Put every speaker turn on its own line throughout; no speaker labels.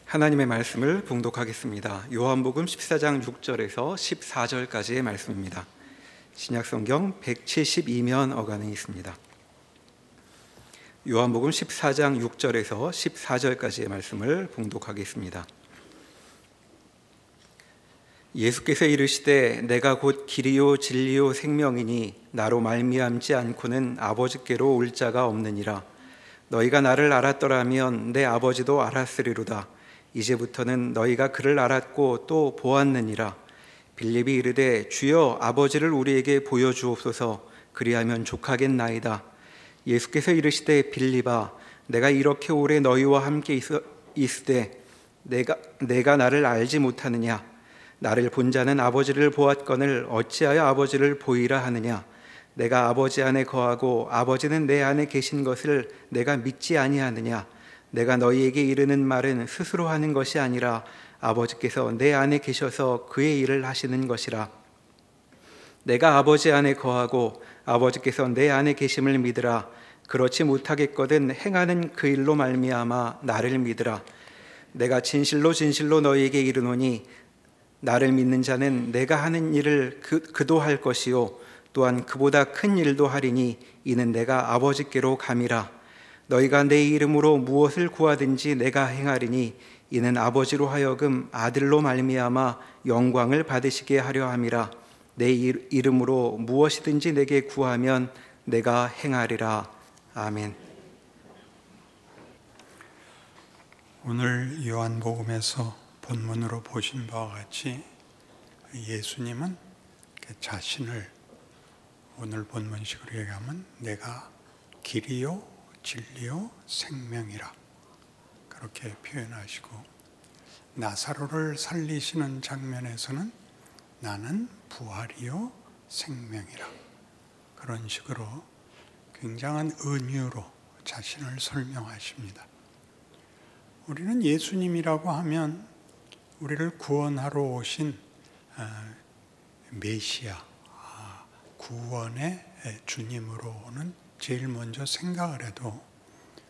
하나님의 말씀을 봉독하겠습니다. 요한복음 14장 6절에서 14절까지의 말씀입니다. 신약성경 172면 어간에 있습니다. 요한복음 14장 6절에서 14절까지의 말씀을 봉독하겠습니다. 예수께서 이르시되 내가 곧 길이요 진리요 생명이니 나로 말미암지 않고는 아버지께로 올 자가 없느니라. 너희가 나를 알았더라면 내 아버지도 알았으리로다. 이제부터는 너희가 그를 알았고 또 보았느니라. 빌립이 이르되 주여 아버지를 우리에게 보여주옵소서. 그리하면 족하겠나이다. 예수께서 이르시되 빌립아 내가 이렇게 오래 너희와 함께 있으되 내가 나를 알지 못하느냐? 나를 본 자는 아버지를 보았거늘 어찌하여 아버지를 보이라 하느냐? 내가 아버지 안에 거하고 아버지는 내 안에 계신 것을 내가 믿지 아니하느냐? 내가 너희에게 이르는 말은 스스로 하는 것이 아니라 아버지께서 내 안에 계셔서 그의 일을 하시는 것이라. 내가 아버지 안에 거하고 아버지께서 내 안에 계심을 믿으라. 그렇지 못하겠거든 행하는 그 일로 말미암아 나를 믿으라. 내가 진실로 진실로 너희에게 이르노니 나를 믿는 자는 내가 하는 일을 그도 할 것이요 또한 그보다 큰 일도 하리니 이는 내가 아버지께로 감이라. 너희가 내 이름으로 무엇을 구하든지 내가 행하리니 이는 아버지로 하여금 아들로 말미암아 영광을 받으시게 하려 함이라. 내 이름으로 무엇이든지 내게 구하면 내가 행하리라. 아멘.
오늘 요한복음에서 본문으로 보신 바와 같이 예수님은 자신을 오늘 본문식으로 얘기하면 내가 길이요 진리요 생명이라 그렇게 표현하시고, 나사로를 살리시는 장면에서는 나는 부활이요 생명이라 그런 식으로 굉장한 은유로 자신을 설명하십니다. 우리는 예수님이라고 하면 우리를 구원하러 오신 메시아, 구원의 주님으로는 제일 먼저 생각을 해도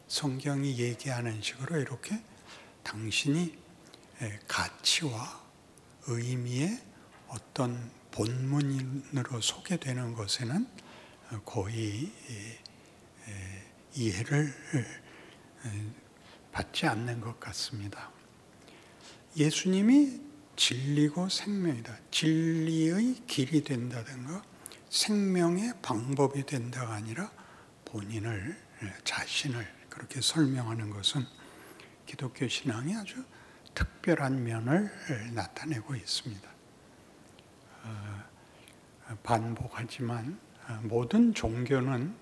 성경이 얘기하는 식으로 이렇게 당신이 가치와 의미의 어떤 본문으로 소개되는 것에는 거의 이해를 받지 않는 것 같습니다. 예수님이 진리고 생명이다. 진리의 길이 된다든가 생명의 방법이 된다가 아니라 본인을, 자신을 그렇게 설명하는 것은 기독교 신앙이 아주 특별한 면을 나타내고 있습니다. 반복하지만 모든 종교는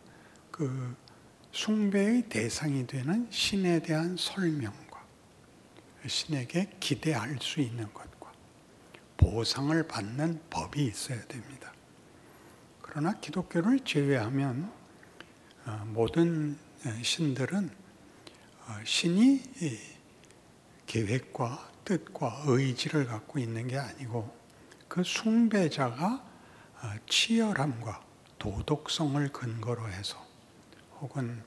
그 숭배의 대상이 되는 신에 대한 설명과 신에게 기대할 수 있는 것과 보상을 받는 법이 있어야 됩니다. 그러나 기독교를 제외하면 모든 신들은 신이 계획과 뜻과 의지를 갖고 있는 게 아니고 그 숭배자가 치열함과 도덕성을 근거로 해서 혹은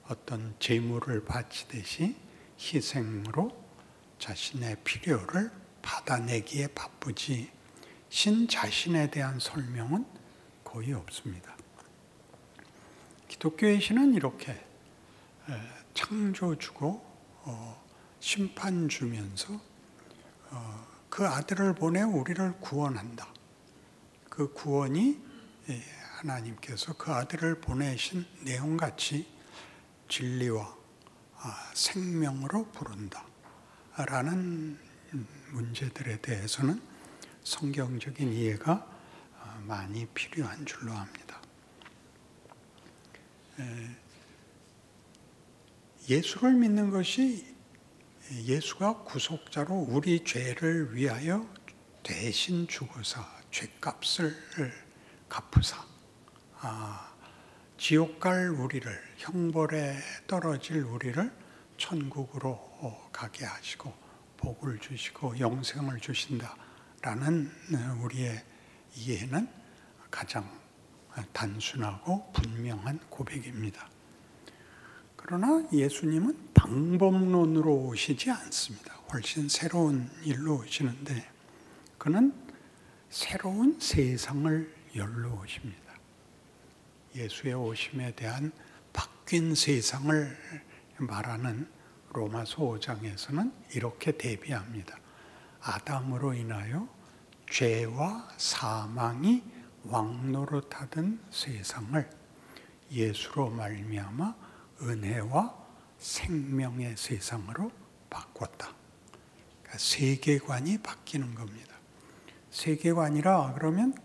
어떤 재물을 바치듯이 희생으로 자신의 필요를 받아내기에 바쁘지 신 자신에 대한 설명은 거의 없습니다. 기독교의 신은 이렇게 창조주고 심판 주면서 그 아들을 보내 우리를 구원한다. 그 구원이 하나님께서 그 아들을 보내신 내용같이 진리와 생명으로 부른다 라는 문제들에 대해서는 성경적인 이해가 많이 필요한 줄로 압니다. 예수를 믿는 것이 예수가 구속자로 우리 죄를 위하여 대신 죽으사 죄값을 갚으사 지옥 갈 우리를, 형벌에 떨어질 우리를 천국으로 가게 하시고 복을 주시고 영생을 주신다라는 우리의 이해는 가장 단순하고 분명한 고백입니다. 그러나 예수님은 방법론으로 오시지 않습니다. 훨씬 새로운 일로 오시는데 그는 새로운 세상을 열러 오십니다. 예수의 오심에 대한 바뀐 세상을 말하는 로마서 5장에서는 이렇게 대비합니다. 아담으로 인하여 죄와 사망이 왕노릇하던 세상을 예수로 말미암아 은혜와 생명의 세상으로 바꿨다. 그러니까 세계관이 바뀌는 겁니다. 세계관이라 그러면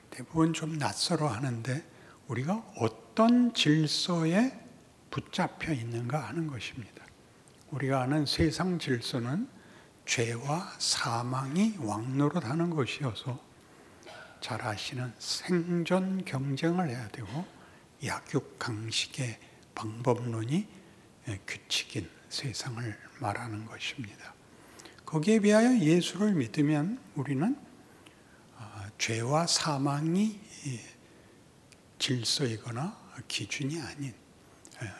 대부분 좀 낯설어 하는데 우리가 어떤 질서에 붙잡혀 있는가 하는 것입니다. 우리가 아는 세상 질서는 죄와 사망이 왕노릇하는 것이어서 잘 아시는 생존 경쟁을 해야 되고 약육강식의 방법론이 규칙인 세상을 말하는 것입니다. 거기에 비하여 예수를 믿으면 우리는 죄와 사망이 질서이거나 기준이 아닌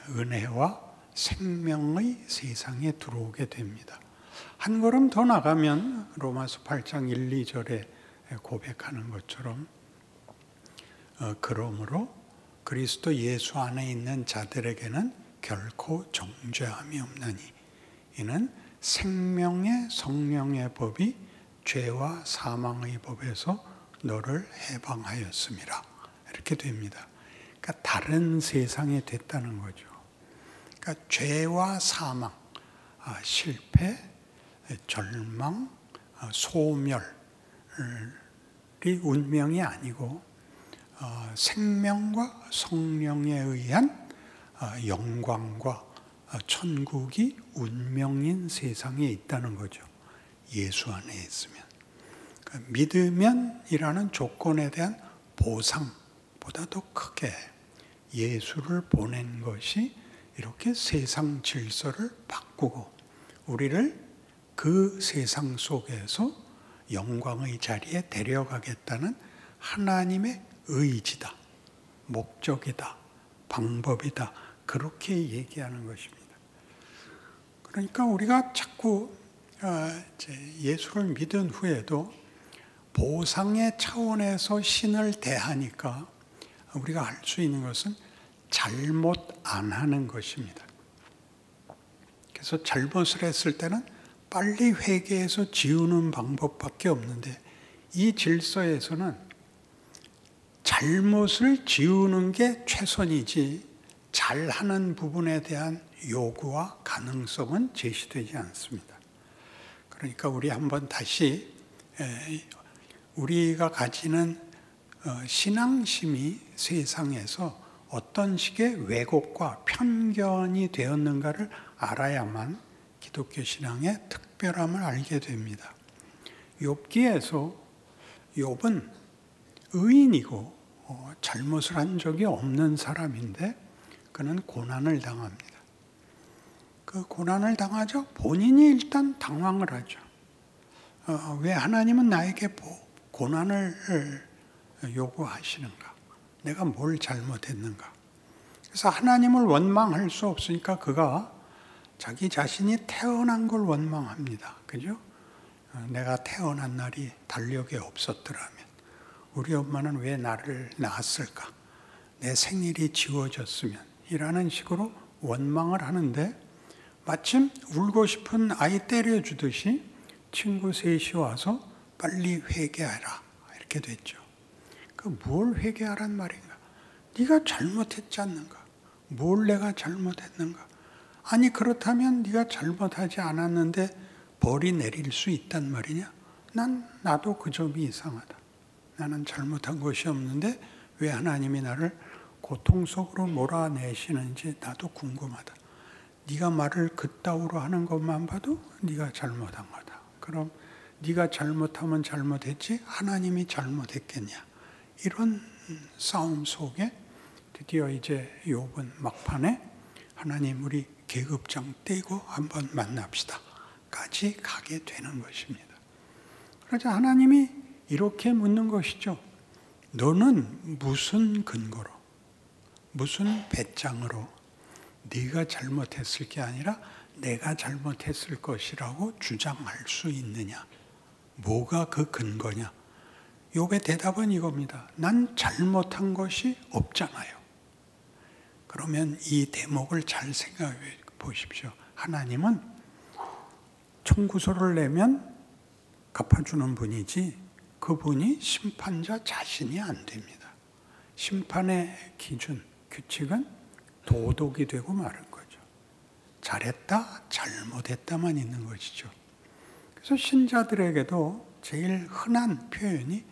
은혜와 생명의 세상에 들어오게 됩니다. 한 걸음 더 나가면 로마서 8장 1, 2절에 고백하는 것처럼 그러므로 그리스도 예수 안에 있는 자들에게는 결코 정죄함이 없나니 이는 생명의 성령의 법이 죄와 사망의 법에서 너를 해방하였음이라. 이렇게 됩니다. 그러니까 다른 세상이 됐다는 거죠. 그러니까 죄와 사망, 실패, 절망, 소멸이 운명이 아니고 생명과 성령에 의한 영광과 천국이 운명인 세상에 있다는 거죠. 예수 안에 있으면. 그러니까 믿으면이라는 조건에 대한 보상보다도 크게 예수를 보낸 것이 이렇게 세상 질서를 바꾸고 우리를 그 세상 속에서 영광의 자리에 데려가겠다는 하나님의 의지다, 목적이다, 방법이다, 그렇게 얘기하는 것입니다. 그러니까 우리가 자꾸 예수를 믿은 후에도 보상의 차원에서 신을 대하니까 우리가 할 수 있는 것은 잘못 안 하는 것입니다. 그래서 잘못을 했을 때는 빨리 회개해서 지우는 방법밖에 없는데 이 질서에서는 잘못을 지우는 게 최선이지 잘하는 부분에 대한 요구와 가능성은 제시되지 않습니다. 그러니까 우리 한번 다시 우리가 가지는 신앙심이 세상에서 어떤 식의 왜곡과 편견이 되었는가를 알아야만 기독교 신앙의 특별함을 알게 됩니다. 욥기에서 욥은 의인이고 잘못을 한 적이 없는 사람인데 그는 고난을 당합니다. 그 고난을 당하죠. 본인이 일단 당황을 하죠. 왜 하나님은 나에게 고난을 요구하시는가? 내가 뭘 잘못했는가? 그래서 하나님을 원망할 수 없으니까 그가 자기 자신이 태어난 걸 원망합니다. 그죠? 내가 태어난 날이 달력에 없었더라면 우리 엄마는 왜 나를 낳았을까? 내 생일이 지워졌으면 이라는 식으로 원망을 하는데 마침 울고 싶은 아이 때려주듯이 친구 셋이 와서 빨리 회개하라 이렇게 됐죠. 그 뭘 회개하란 말인가? 네가 잘못했지 않는가? 뭘 내가 잘못했는가? 아니 그렇다면 네가 잘못하지 않았는데 벌이 내릴 수 있단 말이냐? 나도 그 점이 이상하다. 나는 잘못한 것이 없는데 왜 하나님이 나를 고통 속으로 몰아내시는지 나도 궁금하다. 네가 말을 그따위로 하는 것만 봐도 네가 잘못한 거다. 그럼 네가 잘못하면 잘못했지 하나님이 잘못했겠냐? 이런 싸움 속에 드디어 이제 욥은 막판에 하나님 우리 계급장 떼고 한번 만납시다 까지 가게 되는 것입니다. 그러자 하나님이 이렇게 묻는 것이죠. 너는 무슨 근거로 무슨 배짱으로 네가 잘못했을 게 아니라 내가 잘못했을 것이라고 주장할 수 있느냐? 뭐가 그 근거냐? 욥의 대답은 이겁니다. 난 잘못한 것이 없잖아요. 그러면 이 대목을 잘 생각해 보십시오. 하나님은 청구서를 내면 갚아주는 분이지 그분이 심판자 자신이 안 됩니다. 심판의 기준, 규칙은 도덕이 되고 마는 거죠. 잘했다, 잘못했다만 있는 것이죠. 그래서 신자들에게도 제일 흔한 표현이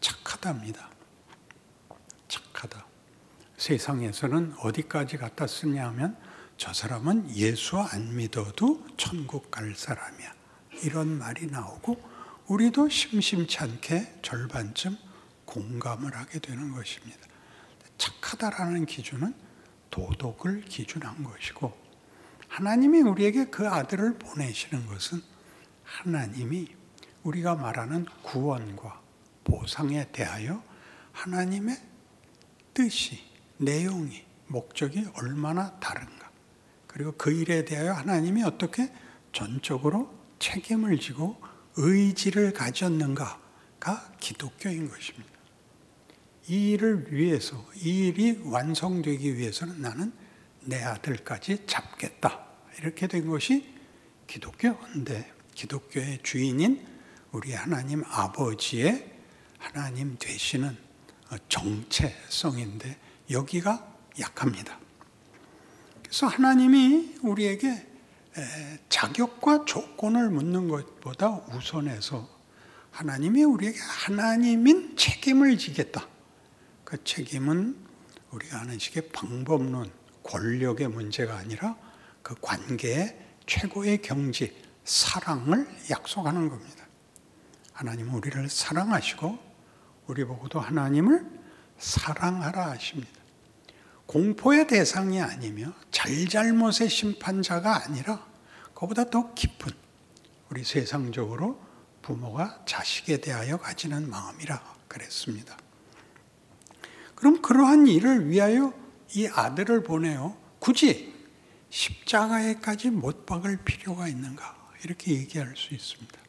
착하답니다. 착하다. 세상에서는 어디까지 갖다 쓰냐 하면 저 사람은 예수 안 믿어도 천국 갈 사람이야. 이런 말이 나오고 우리도 심심치 않게 절반쯤 공감을 하게 되는 것입니다. 착하다라는 기준은 도덕을 기준한 것이고 하나님이 우리에게 그 아들을 보내시는 것은 하나님이 우리가 말하는 구원과 보상에 대하여 하나님의 뜻이, 내용이, 목적이 얼마나 다른가. 그리고 그 일에 대하여 하나님이 어떻게 전적으로 책임을 지고 의지를 가졌는가가 기독교인 것입니다. 이 일을 위해서, 이 일이 완성되기 위해서는 나는 내 아들까지 잡겠다. 이렇게 된 것이 기독교인데 기독교의 주인인 우리 하나님 아버지의 하나님 되시는 정체성인데 여기가 약합니다. 그래서 하나님이 우리에게 자격과 조건을 묻는 것보다 우선해서 하나님이 우리에게 하나님인 책임을 지겠다. 그 책임은 우리가 하는 식의 방법론, 권력의 문제가 아니라 그 관계의 최고의 경지, 사랑을 약속하는 겁니다. 하나님은 우리를 사랑하시고 우리 보고도 하나님을 사랑하라 하십니다. 공포의 대상이 아니며 잘잘못의 심판자가 아니라 그보다 더 깊은 우리 세상적으로 부모가 자식에 대하여 가지는 마음이라 그랬습니다. 그럼 그러한 일을 위하여 이 아들을 보내어 굳이 십자가에까지 못 박을 필요가 있는가? 이렇게 얘기할 수 있습니다.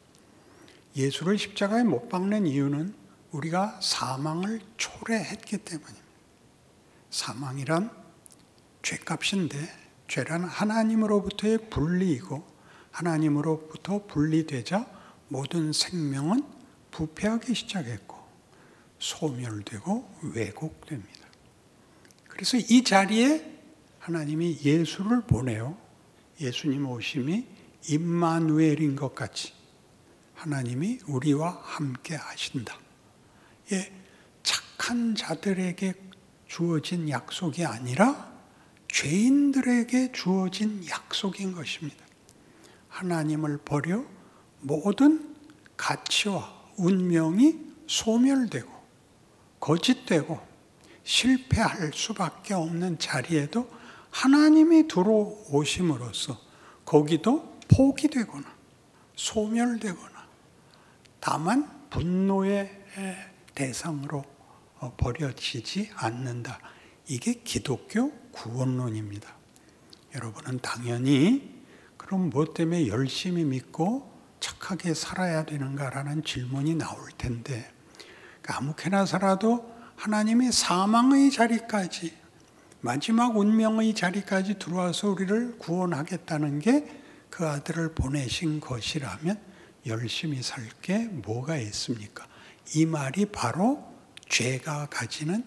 예수를 십자가에 못 박는 이유는 우리가 사망을 초래했기 때문입니다. 사망이란 죄값인데 죄란 하나님으로부터의 분리이고 하나님으로부터 분리되자 모든 생명은 부패하기 시작했고 소멸되고 왜곡됩니다. 그래서 이 자리에 하나님이 예수를 보내어 예수님 오심이 임마누엘인 것 같이 하나님이 우리와 함께 하신다. 예, 착한 자들에게 주어진 약속이 아니라 죄인들에게 주어진 약속인 것입니다. 하나님을 버려 모든 가치와 운명이 소멸되고 거짓되고 실패할 수밖에 없는 자리에도 하나님이 들어오심으로써 거기도 포기되거나 소멸되거나 다만 분노의 대상으로 버려지지 않는다. 이게 기독교 구원론입니다. 여러분은 당연히 그럼 뭐 때문에 열심히 믿고 착하게 살아야 되는가라는 질문이 나올 텐데 아무렇게나 살아도 하나님이 사망의 자리까지 마지막 운명의 자리까지 들어와서 우리를 구원하겠다는 게 그 아들을 보내신 것이라면 열심히 살 게 뭐가 있습니까? 이 말이 바로 죄가 가지는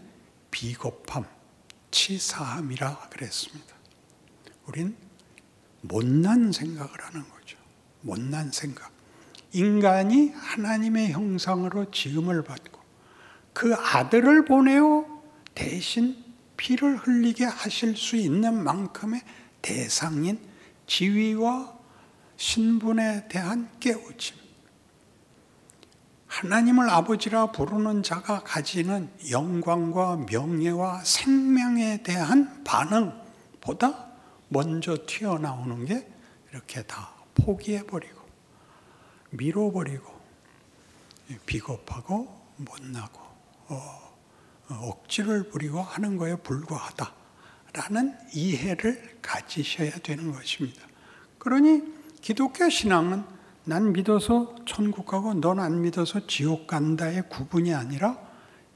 비겁함, 치사함이라 그랬습니다. 우린 못난 생각을 하는 거죠. 못난 생각. 인간이 하나님의 형상으로 지음을 받고 그 아들을 보내어 대신 피를 흘리게 하실 수 있는 만큼의 대상인 지위와 신분에 대한 깨우침. 하나님을 아버지라 부르는 자가 가지는 영광과 명예와 생명에 대한 반응보다 먼저 튀어나오는 게 이렇게 다 포기해버리고 밀어버리고 비겁하고 못나고 억지를 부리고 하는 거에 불과하다라는 이해를 가지셔야 되는 것입니다. 그러니 기독교 신앙은 난 믿어서 천국 가고 넌 안 믿어서 지옥 간다의 구분이 아니라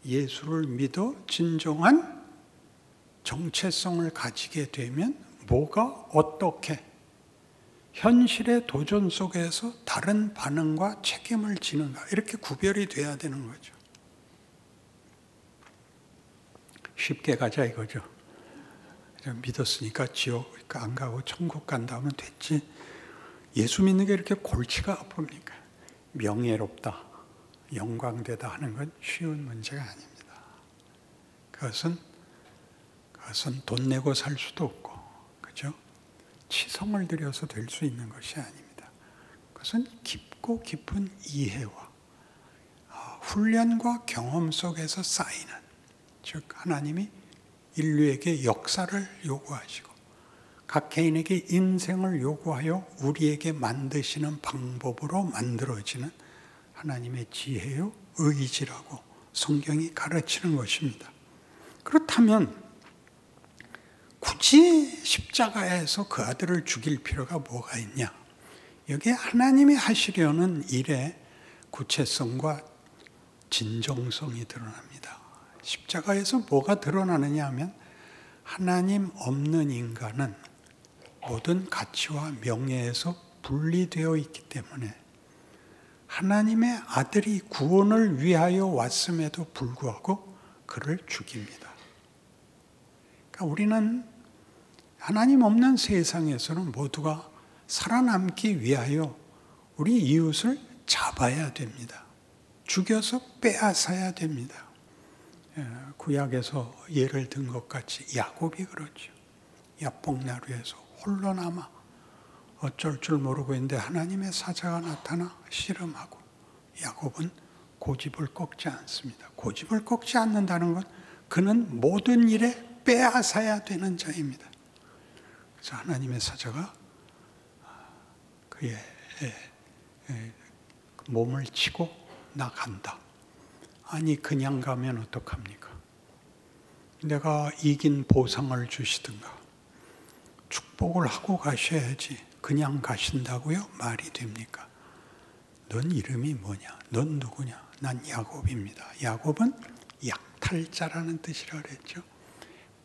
예수를 믿어 진정한 정체성을 가지게 되면 뭐가 어떻게 현실의 도전 속에서 다른 반응과 책임을 지는가, 이렇게 구별이 돼야 되는 거죠. 쉽게 가자 이거죠. 믿었으니까 지옥 안 가고 천국 간다 하면 됐지. 예수 믿는 게 이렇게 골치가 아픕니까? 명예롭다, 영광되다 하는 건 쉬운 문제가 아닙니다. 그것은 돈 내고 살 수도 없고, 그죠? 치성을 들여서 될 수 있는 것이 아닙니다. 그것은 깊고 깊은 이해와 훈련과 경험 속에서 쌓이는, 즉 하나님이 인류에게 역사를 요구하시고 각 개인에게 인생을 요구하여 우리에게 만드시는 방법으로 만들어지는 하나님의 지혜요 의지라고 성경이 가르치는 것입니다. 그렇다면 굳이 십자가에서 그 아들을 죽일 필요가 뭐가 있냐? 여기에 하나님이 하시려는 일의 구체성과 진정성이 드러납니다. 십자가에서 뭐가 드러나느냐 하면 하나님 없는 인간은 모든 가치와 명예에서 분리되어 있기 때문에 하나님의 아들이 구원을 위하여 왔음에도 불구하고 그를 죽입니다. 그러니까 우리는 하나님 없는 세상에서는 모두가 살아남기 위하여 우리 이웃을 잡아야 됩니다. 죽여서 빼앗아야 됩니다. 구약에서 예를 든 것 같이 야곱이 그렇죠. 야복나루에서 홀로 남아 어쩔 줄 모르고 있는데 하나님의 사자가 나타나 씨름하고, 야곱은 고집을 꺾지 않습니다. 고집을 꺾지 않는다는 건 그는 모든 일에 빼앗아야 되는 자입니다. 그래서 하나님의 사자가 그의 몸을 치고 나 간다. 아니 그냥 가면 어떡합니까? 내가 이긴 보상을 주시든가 축복을 하고 가셔야지 그냥 가신다고요? 말이 됩니까? 넌 이름이 뭐냐? 넌 누구냐? 난 야곱입니다. 야곱은 약탈자라는 뜻이라 그랬죠.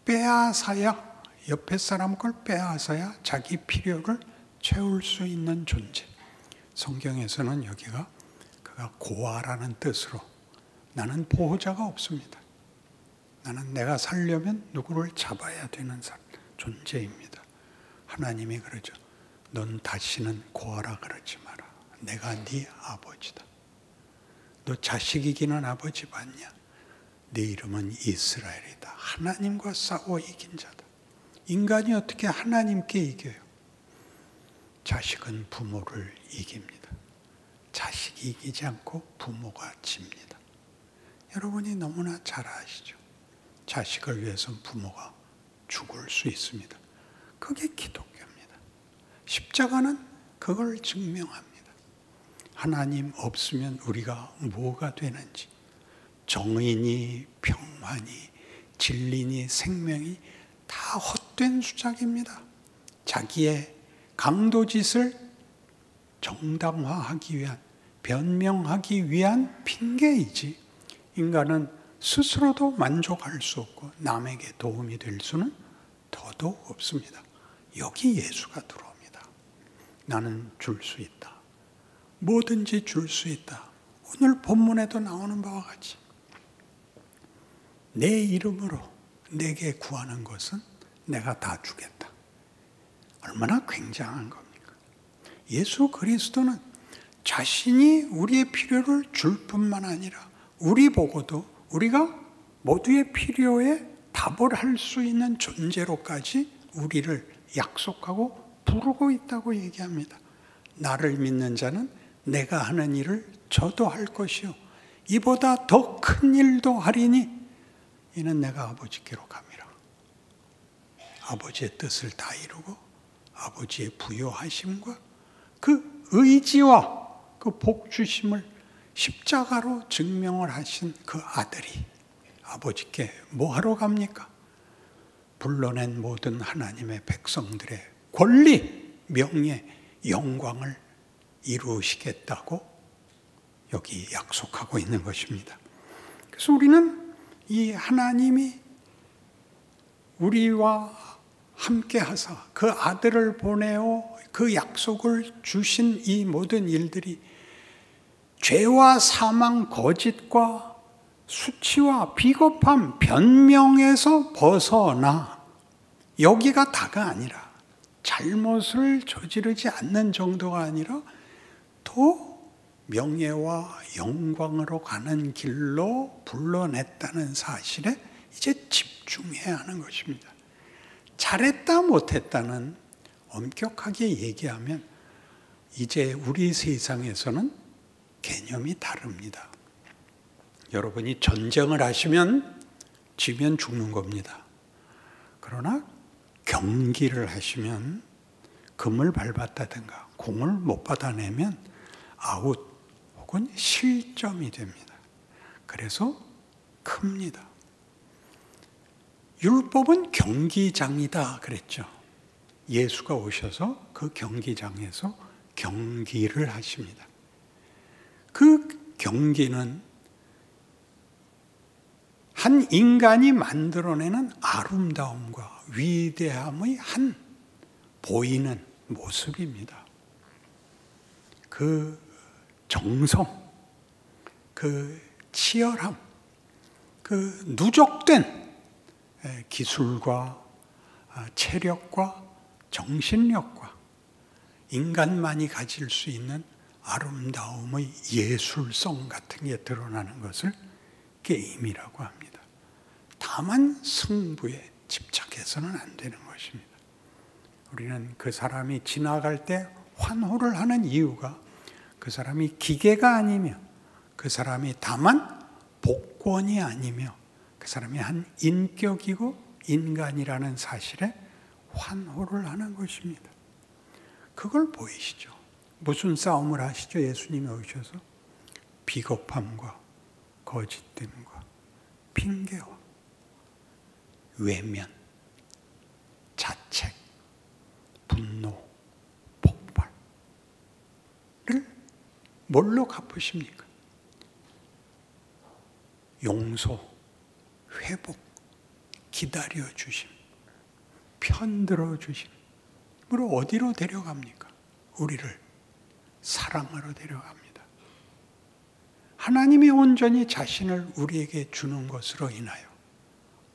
빼앗아야, 옆에 사람 걸 빼앗아야 자기 필요를 채울 수 있는 존재. 성경에서는 여기가 그가 고아라는 뜻으로 나는 보호자가 없습니다. 나는 내가 살려면 누구를 잡아야 되는 존재입니다. 하나님이 그러죠. 넌 다시는 고아라 그러지 마라. 내가 네 아버지다. 너 자식이기는 아버지 맞냐? 네 이름은 이스라엘이다. 하나님과 싸워 이긴 자다. 인간이 어떻게 하나님께 이겨요? 자식은 부모를 이깁니다. 자식이 이기지 않고 부모가 집니다. 여러분이 너무나 잘 아시죠? 자식을 위해서는 부모가 죽을 수 있습니다. 그게 기독교입니다. 십자가는 그걸 증명합니다. 하나님 없으면 우리가 뭐가 되는지, 정의니 평화니 진리니 생명이 다 헛된 수작입니다. 자기의 강도짓을 정당화하기 위한, 변명하기 위한 핑계이지, 인간은 스스로도 만족할 수 없고 남에게 도움이 될 수는 더더욱 없습니다. 여기 예수가 들어옵니다. 나는 줄 수 있다. 뭐든지 줄 수 있다. 오늘 본문에도 나오는 바와 같이 내 이름으로 내게 구하는 것은 내가 다 주겠다. 얼마나 굉장한 겁니까? 예수 그리스도는 자신이 우리의 필요를 줄 뿐만 아니라 우리 보고도 우리가 모두의 필요에 답을 할 수 있는 존재로까지 우리를 약속하고 부르고 있다고 얘기합니다. 나를 믿는 자는 내가 하는 일을 저도 할 것이요 이보다 더 큰 일도 하리니 이는 내가 아버지께로 감이라. 아버지의 뜻을 다 이루고 아버지의 부요하심과 그 의지와 그 복주심을 십자가로 증명을 하신 그 아들이 아버지께 뭐 하러 갑니까? 불러낸 모든 하나님의 백성들의 권리, 명예, 영광을 이루시겠다고 여기 약속하고 있는 것입니다. 그래서 우리는 이 하나님이 우리와 함께 하사 그 아들을 보내어 그 약속을 주신 이 모든 일들이 죄와 사망, 거짓과 수치와 비겁함, 변명에서 벗어나 여기가 다가 아니라 잘못을 저지르지 않는 정도가 아니라 더 명예와 영광으로 가는 길로 불러냈다는 사실에 이제 집중해야 하는 것입니다. 잘했다 못했다는 엄격하게 얘기하면 이제 우리 세상에서는 개념이 다릅니다. 여러분이 전쟁을 하시면 지면 죽는 겁니다. 그러나 경기를 하시면 금을 밟았다든가 공을 못 받아내면 아웃 혹은 실점이 됩니다. 그래서 큽니다. 율법은 경기장이다 그랬죠. 예수가 오셔서 그 경기장에서 경기를 하십니다. 그 경기는 한 인간이 만들어내는 아름다움과 위대함의 한 보이는 모습입니다. 그 정성, 그 치열함, 그 누적된 기술과 체력과 정신력과 인간만이 가질 수 있는 아름다움의 예술성 같은 게 드러나는 것을 게임이라고 합니다. 다만 승부에 집착해서는 안 되는 것입니다. 우리는 그 사람이 지나갈 때 환호를 하는 이유가 그 사람이 기계가 아니며 그 사람이 다만 복권이 아니며 그 사람이 한 인격이고 인간이라는 사실에 환호를 하는 것입니다. 그걸 보이시죠? 무슨 싸움을 하시죠? 예수님이 오셔서 비겁함과 거짓됨과 핑계와 외면, 자책, 분노, 폭발을 뭘로 갚으십니까? 용서, 회복, 기다려주심, 편들어 주심으로 어디로 데려갑니까? 우리를 사랑으로 데려갑니다. 하나님이 온전히 자신을 우리에게 주는 것으로 인하여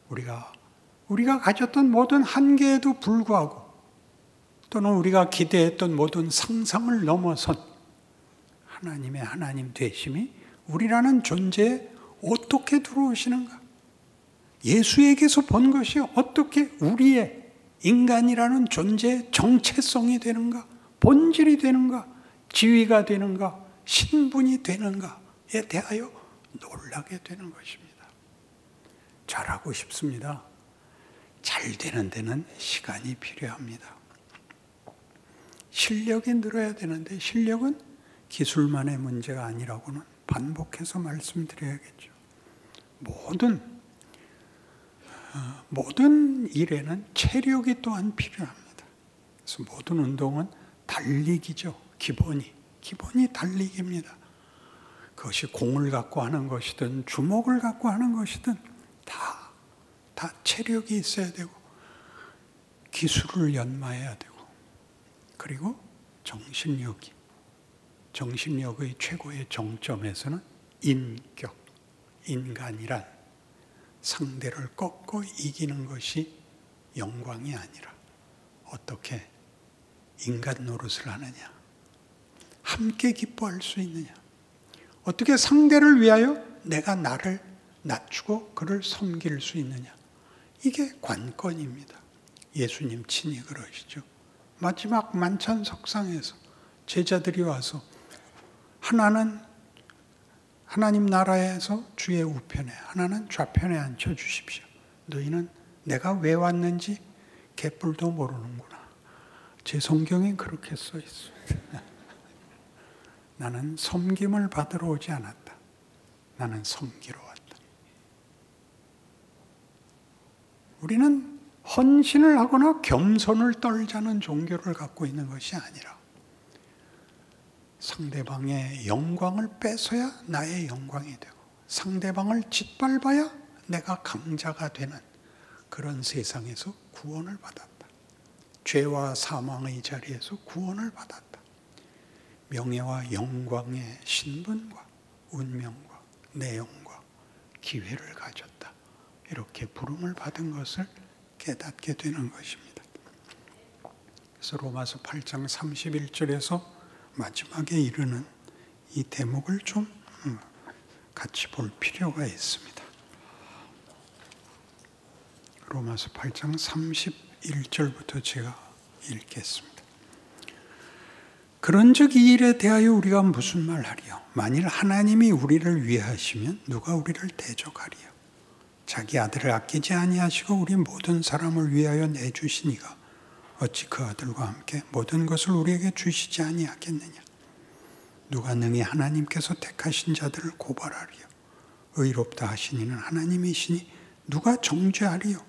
우리가 가졌던 모든 한계에도 불구하고 또는 우리가 기대했던 모든 상상을 넘어선 하나님의 하나님 되심이 우리라는 존재에 어떻게 들어오시는가? 예수에게서 본 것이 어떻게 우리의 인간이라는 존재의 정체성이 되는가? 본질이 되는가? 지위가 되는가? 신분이 되는가에 대하여 놀라게 되는 것입니다. 잘하고 싶습니다. 잘 되는 데는 시간이 필요합니다. 실력이 늘어야 되는데 실력은 기술만의 문제가 아니라고는 반복해서 말씀드려야겠죠. 모든 일에는 체력이 또한 필요합니다. 그래서 모든 운동은 달리기죠. 기본이 달리기입니다. 그것이 공을 갖고 하는 것이든 주먹을 갖고 하는 것이든 다 체력이 있어야 되고 기술을 연마해야 되고 그리고 정신력의 최고의 정점에서는 인격, 인간이란 상대를 꺾고 이기는 것이 영광이 아니라 어떻게 인간 노릇을 하느냐, 함께 기뻐할 수 있느냐, 어떻게 상대를 위하여 내가 나를 낮추고 그를 섬길 수 있느냐, 이게 관건입니다. 예수님 친히 그러시죠. 마지막 만찬 석상에서 제자들이 와서 하나는 하나님 나라에서 주의 우편에, 하나는 좌편에 앉혀주십시오. 너희는 내가 왜 왔는지 개뿔도 모르는구나. 제 성경에 그렇게 써 있습니다. 나는 섬김을 받으러 오지 않았다. 나는 섬기러 왔다. 우리는 헌신을 하거나 겸손을 떨자는 종교를 갖고 있는 것이 아니라 상대방의 영광을 뺏어야 나의 영광이 되고 상대방을 짓밟아야 내가 강자가 되는 그런 세상에서 구원을 받았다. 죄와 사망의 자리에서 구원을 받았다. 명예와 영광의 신분과 운명과 내용과 기회를 가졌다. 이렇게 부름을 받은 것을 깨닫게 되는 것입니다. 그래서 로마서 8장 31절에서 마지막에 이르는 이 대목을 좀 같이 볼 필요가 있습니다. 로마서 8장 31절부터 제가 읽겠습니다. 그런즉 이 일에 대하여 우리가 무슨 말하리요? 만일 하나님이 우리를 위하시면 누가 우리를 대적하리요? 자기 아들을 아끼지 아니하시고 우리 모든 사람을 위하여 내주시니가 어찌 그 아들과 함께 모든 것을 우리에게 주시지 아니하겠느냐? 누가 능히 하나님께서 택하신 자들을 고발하리요? 의롭다 하시니는 하나님이시니 누가 정죄하리요?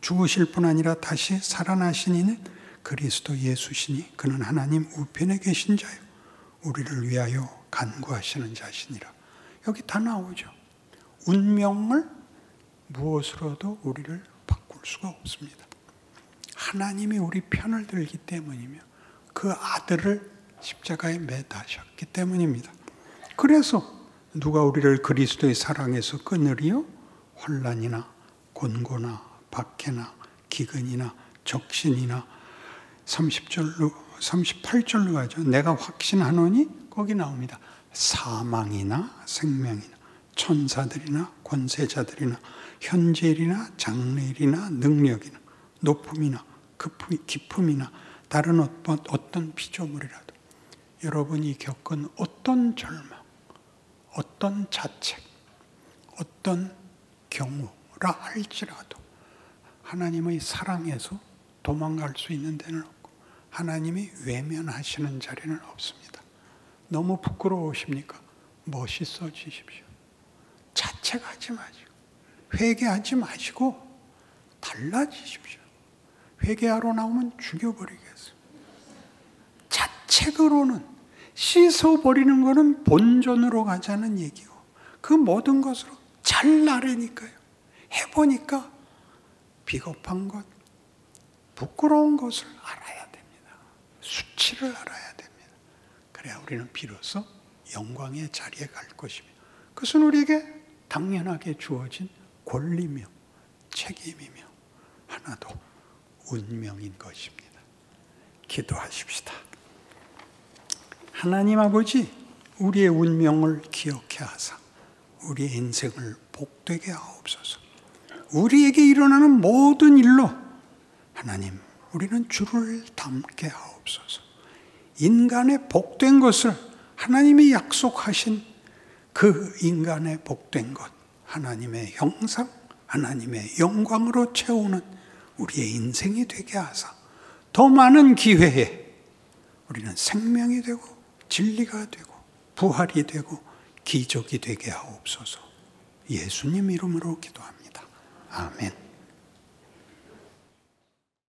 죽으실 뿐 아니라 다시 살아나시니는 그리스도 예수시니 그는 하나님 우편에 계신 자요 우리를 위하여 간구하시는 자시니라. 여기 다 나오죠. 운명을 무엇으로도 우리를 바꿀 수가 없습니다. 하나님이 우리 편을 들기 때문이며 그 아들을 십자가에 매다셨기 때문입니다. 그래서 누가 우리를 그리스도의 사랑에서 끊으리요? 환난이나 곤고나 박해나 기근이나 적신이나 38절로 가죠. 내가 확신하노니 거기 나옵니다. 사망이나 생명이나 천사들이나 권세자들이나 현재일이나 장래일이나 능력이나 높음이나 깊음이나 다른 어떤 피조물이라도 여러분이 겪은 어떤 절망, 어떤 자책, 어떤 경우라 할지라도 하나님의 사랑에서 도망갈 수 있는 데는 없고 하나님이 외면하시는 자리는 없습니다. 너무 부끄러우십니까? 멋있어지십시오. 자책하지 마시고 회개하지 마시고 달라지십시오. 회개하러 나오면 죽여버리겠어요. 자책으로는 씻어버리는 것은 본전으로 가자는 얘기고 그 모든 것으로 잘나르니까요. 해보니까 비겁한 것, 부끄러운 것을 알아야 됩니다. 수치를 알아야 됩니다. 그래야 우리는 비로소 영광의 자리에 갈 것이며 그것은 우리에게 당연하게 주어진 권리며 책임이며 하나도 운명인 것입니다. 기도하십시다. 하나님 아버지, 우리의 운명을 기억해 하사 우리의 인생을 복되게 하옵소서. 우리에게 일어나는 모든 일로 하나님, 우리는 주를 닮게 하옵소서. 인간의 복된 것을 하나님이 약속하신 그 인간의 복된 것, 하나님의 형상, 하나님의 영광으로 채우는 우리의 인생이 되게 하사 더 많은 기회에 우리는 생명이 되고 진리가 되고 부활이 되고 기적이 되게 하옵소서. 예수님 이름으로 기도합니다. 아멘.